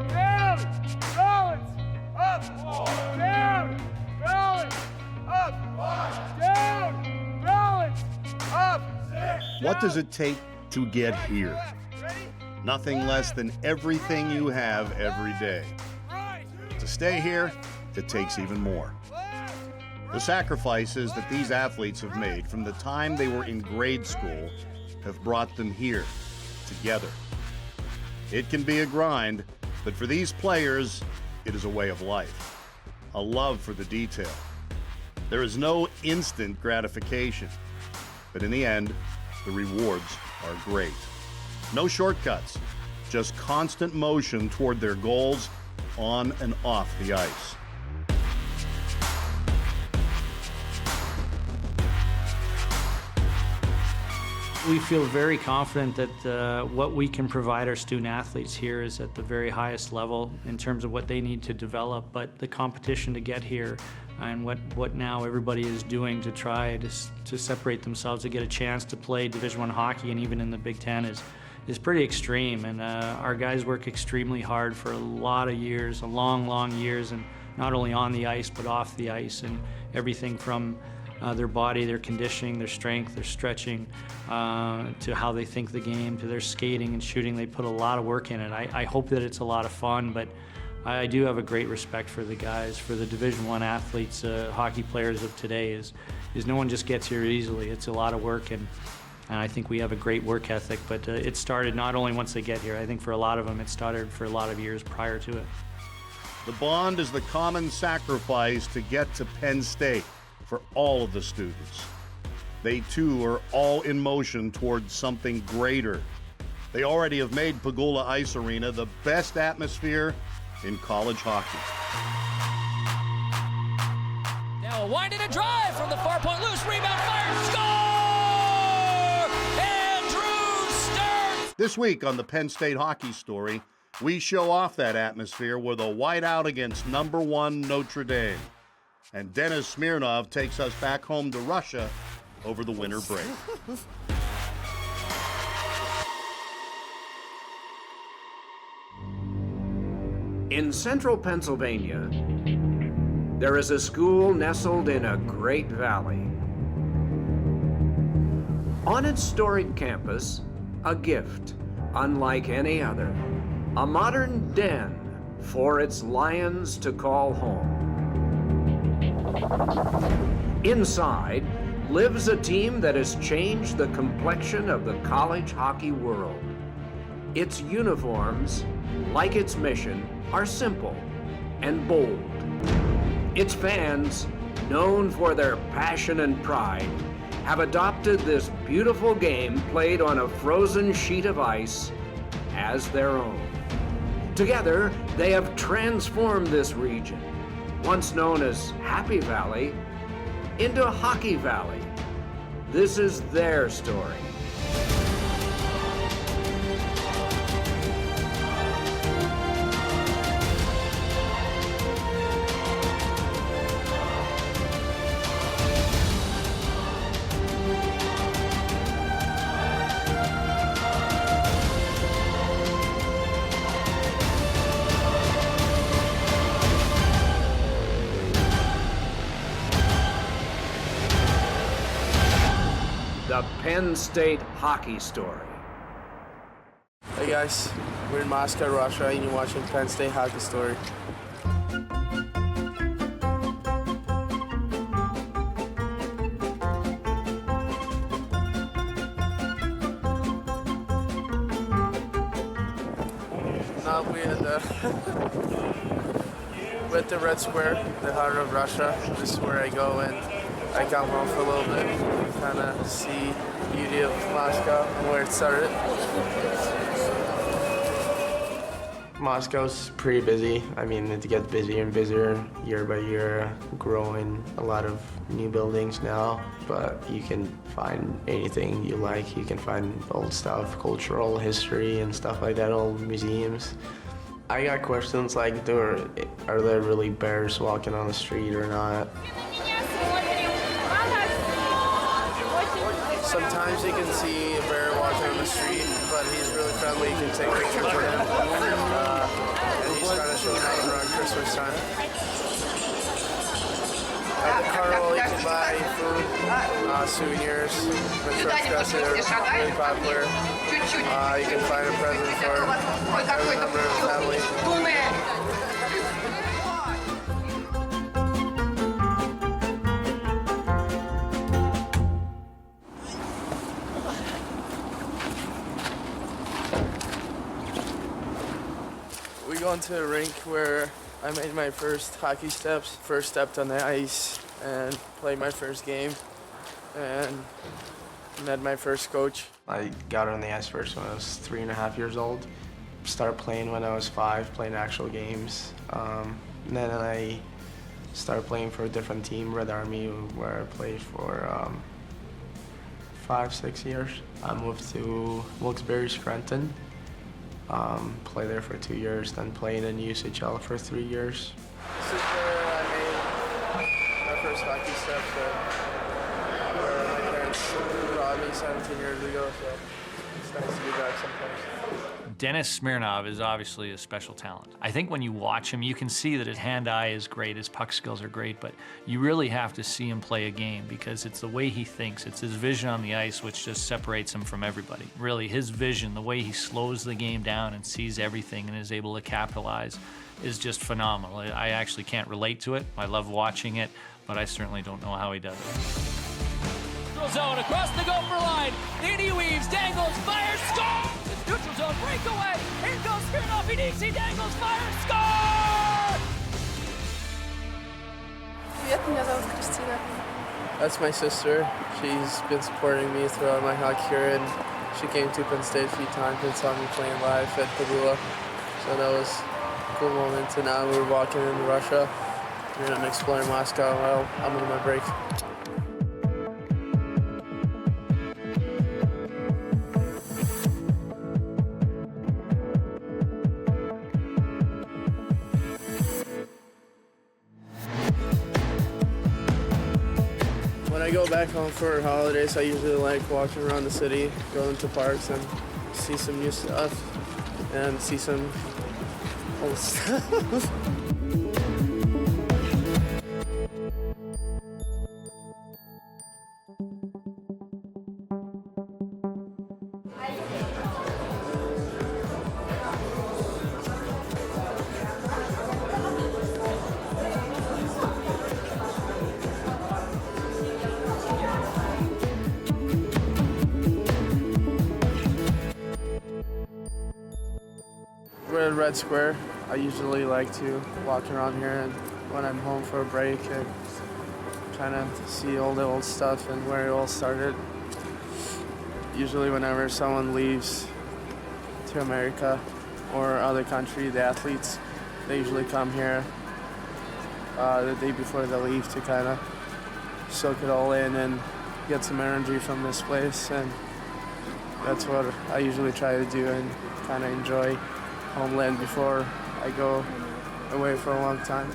Down, balance, up, down, balance, up, down, balance, up. What does it take to get here? Nothing less than everything you have every day. To stay here, it takes even more. The sacrifices that these athletes have made from the time they were in grade school have brought them here, together. It can be a grind, but for these players, it is a way of life, a love for the detail. There is no instant gratification, but in the end, the rewards are great. No shortcuts, just constant motion toward their goals on and off the ice. We feel very confident that what we can provide our student athletes here is at the very highest level in terms of what they need to develop, but the competition to get here and what now everybody is doing to try to separate themselves to get a chance to play Division I hockey and even in the Big Ten is pretty extreme. And our guys work extremely hard for a lot of years, long years, and not only on the ice but off the ice, and everything from their body, their conditioning, their strength, their stretching, to how they think the game, to their skating and shooting. They put a lot of work in it. I hope that it's a lot of fun, but I do have a great respect for the guys, for the Division I athletes, hockey players of today. Is no one just gets here easily. It's a lot of work, and I think we have a great work ethic, but it started not only once they get here. I think for a lot of them, it started for a lot of years prior to it. The bond is the common sacrifice to get to Penn State for all of the students. They too are all in motion towards something greater. They already have made Pagula Ice Arena the best atmosphere in college hockey. Now a wind and a drive from the far point, loose rebound, fire, score! Andrew Stern! This week on the Penn State Hockey Story, we show off that atmosphere with a whiteout against #1 Notre Dame. And Denis Smirnov takes us back home to Russia over the winter break. In central Pennsylvania, there is a school nestled in a great valley. On its storied campus, a gift unlike any other, a modern den for its lions to call home. Inside lives a team that has changed the complexion of the college hockey world. Its uniforms, like its mission, are simple and bold. Its fans, known for their passion and pride, have adopted this beautiful game played on a frozen sheet of ice as their own. Together, they have transformed this region, once known as Happy Valley, into Hockey Valley. This is their story. The Penn State Hockey Story. Hey guys, we're in Moscow, Russia, and you're watching Penn State Hockey Story. Now we're at the Red Square, the heart of Russia. This is where I go and I come home for a little bit, kind of see the beauty of Moscow and where it started. Moscow's pretty busy. I mean, it gets busier and busier year by year, growing a lot of new buildings now, but you can find anything you like. You can find old stuff, cultural history and stuff like that, old museums. I got questions like, are there really bears walking on the street or not? Sometimes you can see a bear walking on the street, but he's really friendly. You can take pictures with him. And he's kind of showing out around Christmas time. At the carnival, you can buy food, souvenirs. The truck dresses are really popular. You can find a present for every member of the family. We go into a rink where I made my first hockey steps, first stepped on the ice and played my first game and met my first coach. I got on the ice first when I was 3.5 years old. Started playing when I was 5, playing actual games. And then I started playing for a different team, Red Army, where I played for 5-6 years. I moved to Wilkes-Barre, Scranton. Played there for 2 years, then played in USHL for 3 years. This is where I made my first hockey steps, where my parents brought me 17 years ago, so it's nice to be back sometimes. Denis Smirnov is obviously a special talent. I think when you watch him, you can see that his hand-eye is great, his puck skills are great, but you really have to see him play a game because it's the way he thinks, it's his vision on the ice which just separates him from everybody. Really, his vision, the way he slows the game down and sees everything and is able to capitalize is just phenomenal. I actually can't relate to it. I love watching it, but I certainly don't know how he does it. Neutral zone across the Gopher line. In he weaves, dangles, fires, scores! Neutral zone breakaway. Here goes Smirnov. He needs, he dangles, fires, score! Привет, меня зовут Кристина. That's my sister. She's been supporting me throughout my hockey career, and she came to Penn State a few times and saw me playing live at Pagula. So that was a cool moment. And now we're walking in Russia and I'm exploring Moscow while I'm on my break. When I go back home for holidays, I usually like walking around the city, going to parks and see some new stuff and see some old stuff. We're at Red Square. I usually like to walk around here and when I'm home for a break and kind of see all the old stuff and where it all started. Usually whenever someone leaves to America or other country, the athletes, they usually come here the day before they leave to kind of soak it all in and get some energy from this place, and that's what I usually try to do and kind of enjoy homeland before I go away for a long time.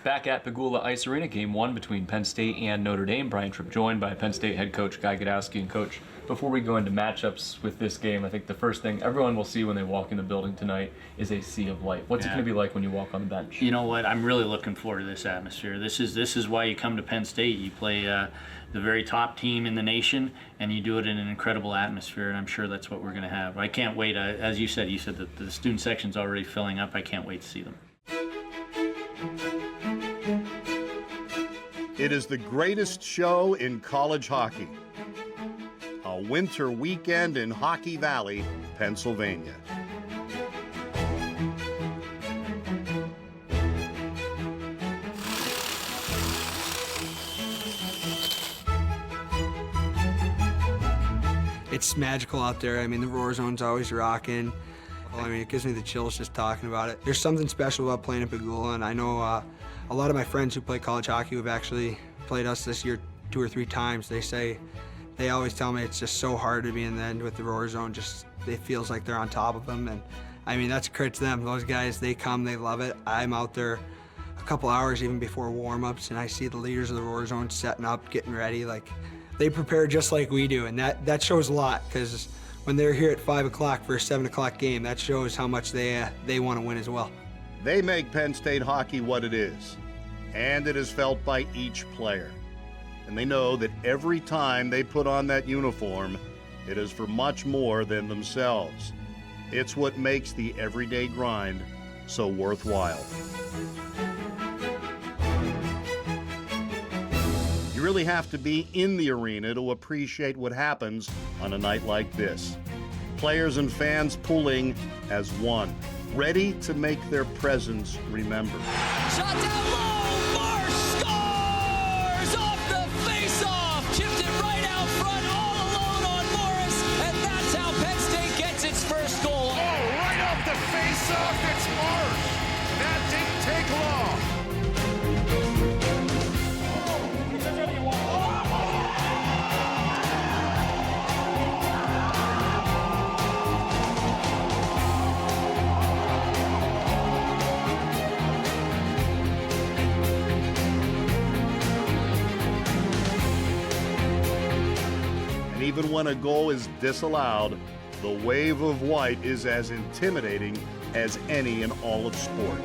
Back at Pagula Ice Arena, Game 1 between Penn State and Notre Dame. Brian Tripp joined by Penn State head coach Guy Godowski. And Coach, before we go into matchups with this game, I think the first thing everyone will see when they walk in the building tonight is a sea of light. What's it going to be like when you walk on the bench? You know what? I'm really looking forward to this atmosphere. This is why you come to Penn State. You play the very top team in the nation, and you do it in an incredible atmosphere, and I'm sure that's what we're going to have. I can't wait. As you said that the student section's already filling up. I can't wait to see them. It is the greatest show in college hockey. A winter weekend in Hockey Valley, Pennsylvania. It's magical out there. I mean, the Roar Zone's always rocking. I mean, it gives me the chills just talking about it. There's something special about playing at Pagula, and I know a lot of my friends who play college hockey who've actually played us this year 2 or 3 times. They always tell me it's just so hard to be in the end with the Roar Zone. Just it feels like they're on top of them, and I mean, that's credit to them. Those guys, they come, they love it. I'm out there a couple hours even before warm-ups, and I see the leaders of the Roar Zone setting up, getting ready. Like, they prepare just like we do, and that shows a lot, because when they're here at 5 o'clock for a 7 o'clock game, that shows how much they want to win as well. They make Penn State hockey what it is, and it is felt by each player. And they know that every time they put on that uniform, it is for much more than themselves. It's what makes the everyday grind so worthwhile. You really have to be in the arena to appreciate what happens on a night like this. Players and fans pulling as one, ready to make their presence remembered. Shot down low, Marsh scores off the face-off, chipped it right out front, all alone on Morris, and that's how Penn State gets its first goal. Oh, right off the face-off, it's Marsh. That didn't take long. Even when a goal is disallowed, the wave of white is as intimidating as any in all of sport.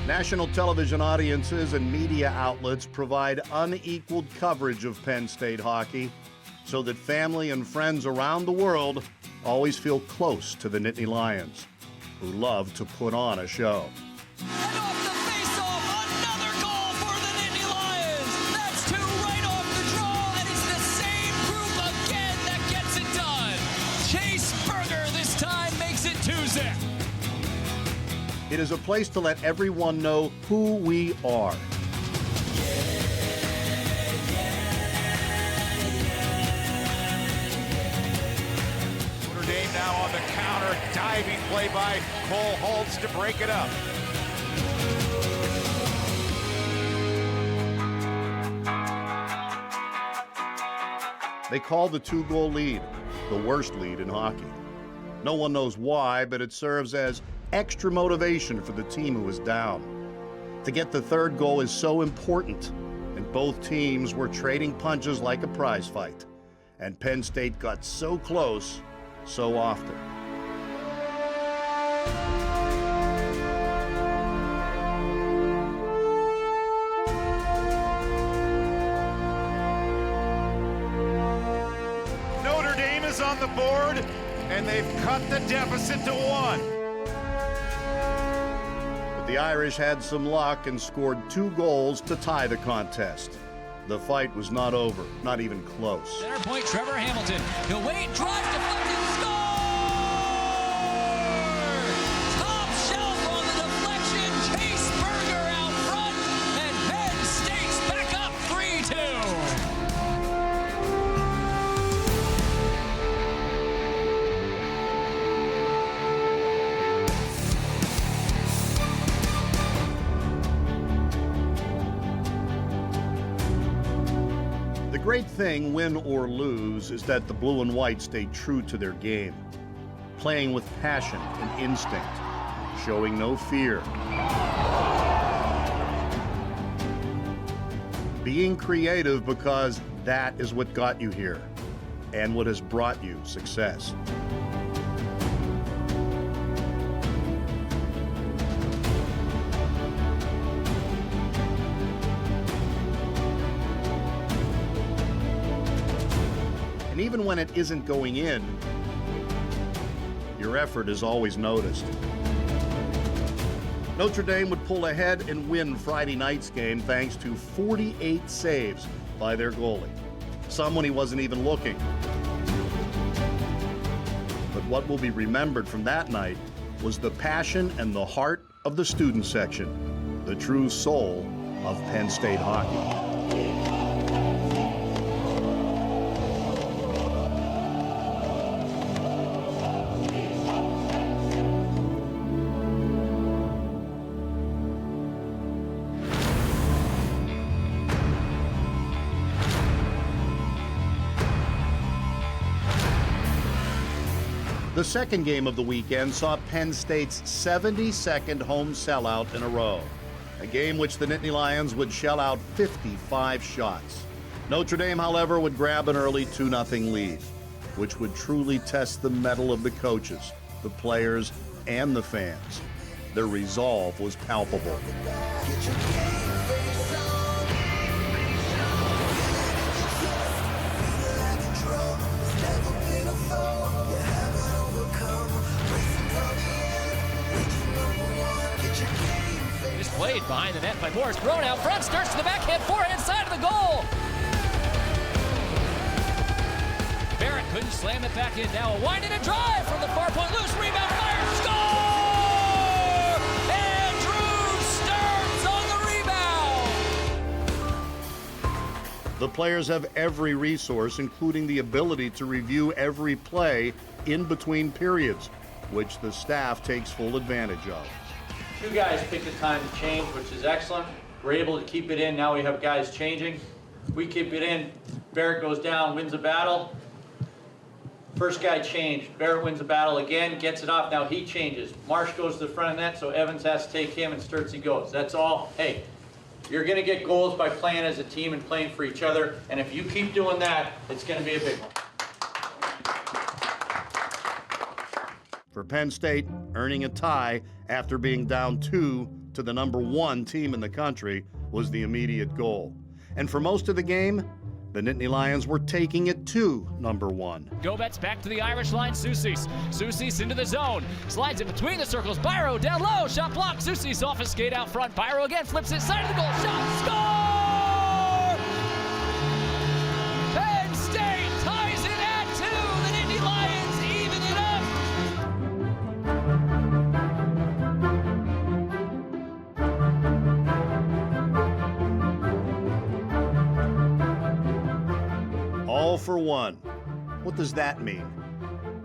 National television audiences and media outlets provide unequaled coverage of Penn State hockey so that family and friends around the world always feel close to the Nittany Lions, who love to put on a show. And off the face-off, another goal for the Nittany Lions. That's two right off the draw, and it's the same group again that gets it done. Chase Berger this time makes it 2-0. It is a place to let everyone know who we are. Notre Dame now on the counter, diving play by Cole Holtz to break it up. They call the 2-goal lead the worst lead in hockey. No one knows why, but it serves as extra motivation for the team who is down. To get the third goal is so important, and both teams were trading punches like a prize fight. And Penn State got so close so often. Notre Dame is on the board, and they've cut the deficit to 1. But the Irish had some luck and scored 2 goals to tie the contest. The fight was not over, not even close. Center point, Trevor Hamilton. He'll wait, drive, deflected, score! Top shelf on the deflection, Chase Berger out front, and Penn State's back up 3-2. The great thing, win or lose, is that the blue and white stay true to their game, playing with passion and instinct, showing no fear. Being creative because that is what got you here and what has brought you success. And even when it isn't going in, your effort is always noticed. Notre Dame would pull ahead and win Friday night's game thanks to 48 saves by their goalie, some when he wasn't even looking. But what will be remembered from that night was the passion and the heart of the student section, the true soul of Penn State hockey. The second game of the weekend saw Penn State's 72nd home sellout in a row, a game which the Nittany Lions would shell out 55 shots. Notre Dame, however, would grab an early 2-0 lead, which would truly test the mettle of the coaches, the players, and the fans. Their resolve was palpable. Played behind the net by Morris, thrown out front, starts to the backhand, forehand side of the goal. Barrett couldn't slam it back in. Now a wind and a drive from the far point, loose rebound, fire, score! And Drew Stearns on the rebound. The players have every resource, including the ability to review every play in between periods, which the staff takes full advantage of. Two guys picked the time to change, which is excellent. We're able to keep it in. Now we have guys changing. We keep it in. Barrett goes down, wins a battle. First guy changed. Barrett wins a battle again, gets it off. Now he changes. Marsh goes to the front of the net, so Evans has to take him, and Sturtsy goes. That's all. Hey, you're going to get goals by playing as a team and playing for each other. And if you keep doing that, it's going to be a big one. For Penn State, earning a tie after being down 2 to the #1 team in the country was the immediate goal. And for most of the game, the Nittany Lions were taking it to #1. Gobetz back to the Irish line, Soucies. Soucies into the zone. Slides it between the circles. Byro down low. Shot blocked. Soucies off his skate out front. Byro again flips it. Side of the goal. Shot. Score! Penn State ties it at 2. The Nittany Lions even it up. All for one. What does that mean?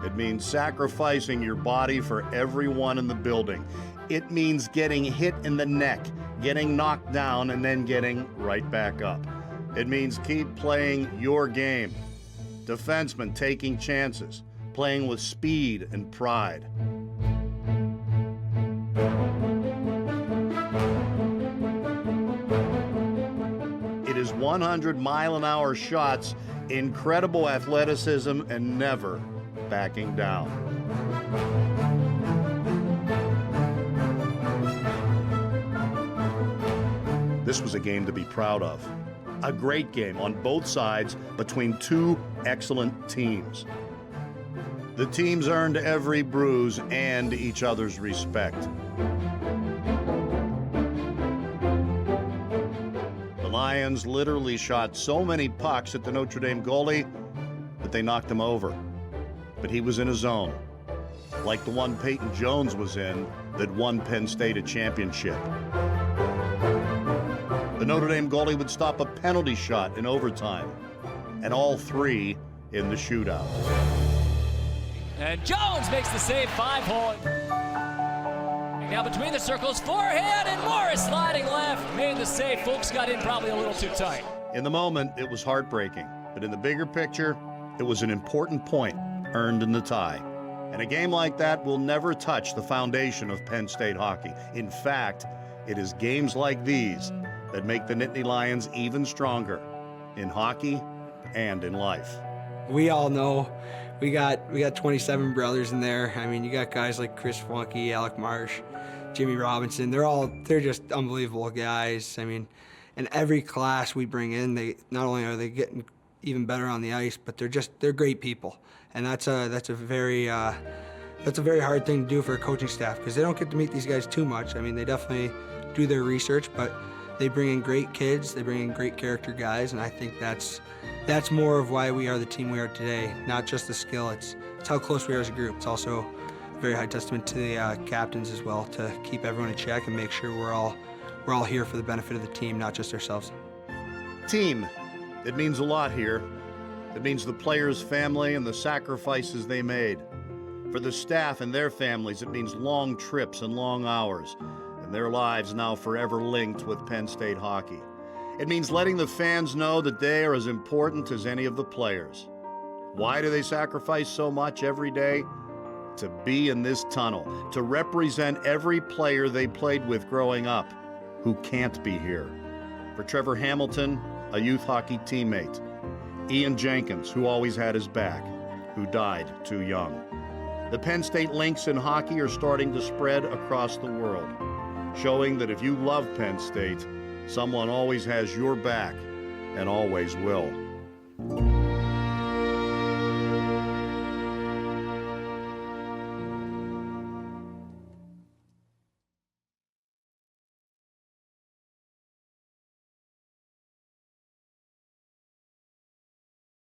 It means sacrificing your body for everyone in the building. It means getting hit in the neck, getting knocked down, and then getting right back up. It means keep playing your game. Defensemen taking chances, playing with speed and pride. It is 100-mile-an-hour shots, incredible athleticism, and never backing down. This was a game to be proud of. A great game on both sides between two excellent teams. The teams earned every bruise and each other's respect. The Lions literally shot so many pucks at the Notre Dame goalie that they knocked him over. But he was in a zone, like the one Peyton Jones was in that won Penn State a championship. The Notre Dame goalie would stop a penalty shot in overtime, and all three in the shootout. And Jones makes the save, 5-hole. Now between the circles, forehand, and Morris sliding left. Made the save. Folks got in probably a little too tight. In the moment, it was heartbreaking, but in the bigger picture, it was an important point earned in the tie. And a game like that will never touch the foundation of Penn State hockey. In fact, it is games like these that make the Nittany Lions even stronger in hockey and in life. We all know we got 27 brothers in there. I mean, you got guys like Chris Flunky, Alec Marsh, Jimmy Robinson. They're just unbelievable guys. I mean, and every class we bring in, they not only are they getting even better on the ice, but they're great people. And that's a very hard thing to do for a coaching staff, because they don't get to meet these guys too much. I mean, they definitely do their research, but they bring in great kids, they bring in great character guys, and I think that's more of why we are the team we are today. Not just the skill, it's how close we are as a group. It's also a very high testament to the captains as well, to keep everyone in check and make sure we're all here for the benefit of the team, not just ourselves. Team, it means a lot here. It means the players' family and the sacrifices they made. For the staff and their families, it means long trips and long hours, and their lives now forever linked with Penn State hockey. It means letting the fans know that they are as important as any of the players. Why do they sacrifice so much every day? to be in this tunnel, to represent every player they played with growing up who can't be here. For Trevor Hamilton, a youth hockey teammate. Ian Jenkins, who always had his back, who died too young. The Penn State links in hockey are starting to spread across the world, showing that if you love Penn State, someone always has your back and always will.